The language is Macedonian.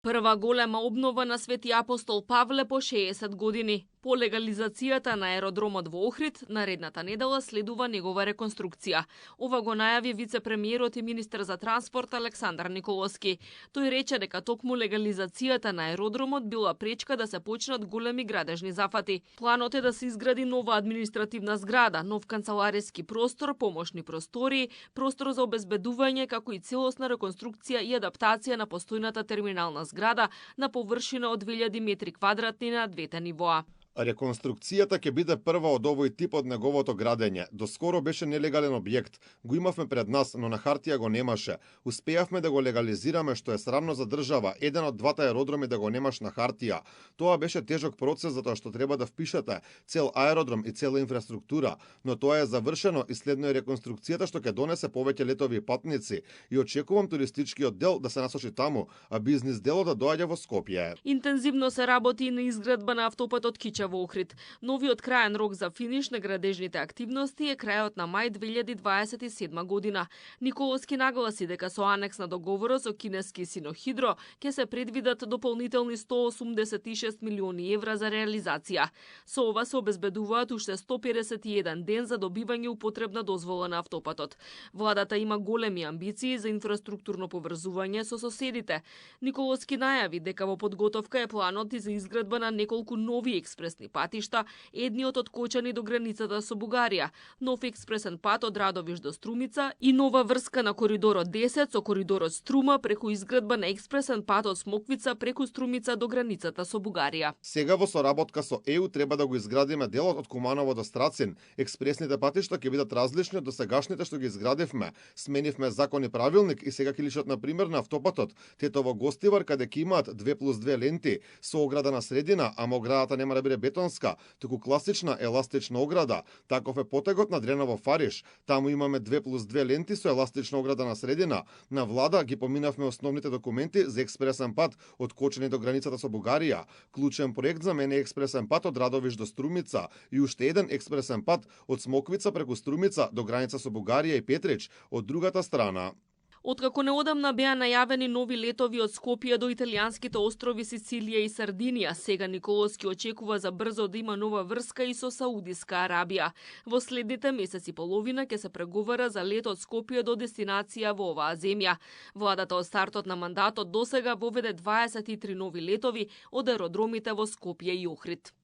Прва голема обнова на Свети Апостол Павле по 60 години. По легализацијата на аеродромот во Охрид, наредната недела следува негова реконструкција. Ова го најави вице-премиерот и министер за транспорт Александар Николовски. Тој рече дека токму легализацијата на аеродромот била пречка да се почнат големи градежни зафати. Планот е да се изгради нова административна зграда, нов канцелариски простор, помошни простори, простор за обезбедување, како и целосна реконструкција и адаптација на постојната терминална зграда на површина од 2000 метри квадратни на двете нивоа. Реконструкцијата ќе биде прва од овој тип од неговото градење. Доскоро беше нелегален објект. Го имавме пред нас, но на хартија го немаше. Успеавме да го легализираме, што е срамно за држава, еден од двата аеродроми да го немаш на хартија. Тоа беше тежок процес затоа што треба да впишете цел аеродром и цела инфраструктура, но тоа е завршено и следно е реконструкцијата што ќе донесе повеќе летови и патници и очекувам туристичкиот дел да се насочи таму, а бизнис делот да доаѓа во Скопје. Интензивно се работи на изградба на автопатот Кича во Охрид. Новиот краен рок за финиш на градежните активности е крајот на мај 2027 година. Николовски нагласи дека со анекс на договорот со кинески Синохидро ќе се предвидат дополнителни 186 милиони евра за реализација. Со ова се обезбедуваат уште 151 ден за добивање употребна дозвола на автопатот. Владата има големи амбиции за инфраструктурно поврзување со соседите. Николовски најави дека во подготовка е планот и за изградба на неколку нови експресни патишта, едниот од Кочани до границата со Бугарија, нов експресен пат од Радовиш до Струмица и нова врска на коридорот 10 со коридорот Струма преку изградба на експресен пат од Смоквица преку Струмица до границата со Бугарија. Сега во соработка со ЕУ треба да го изградиме делот од Куманово до Страцин. Експресните патишта ќе бидат различни од досегашните што ги изградивме. Сменивме закон и правилник и сега ќе личат на пример на автопатот Тетово Гостивар каде ќе имаат 2+2 ленти со ограда на средина, ама оградата нема да биде бетонска, туку класична еластична ограда. Таков е потегот на Дреново Фариш. Таму имаме 2+2 ленти со еластична ограда на средина. На влада ги поминавме основните документи за експресен пат од Кочани до границата со Бугарија. Клучен проект за мене е експресен пат од Радовиш до Струмица и уште еден експресен пат од Смоквица преку Струмица до граница со Бугарија и Петрич од другата страна. Откако неодамна беа најавени нови летови од Скопје до италијанските острови Сицилија и Сардинија, сега Николовски очекува за брзо да има нова врска и со Саудиска Арабија. Во следните месеци и половина ќе се преговара за лет од Скопје до дестинација во оваа земја. Владата од стартот на мандатот досега воведе 23 нови летови од аеродромите во Скопје и Охрид.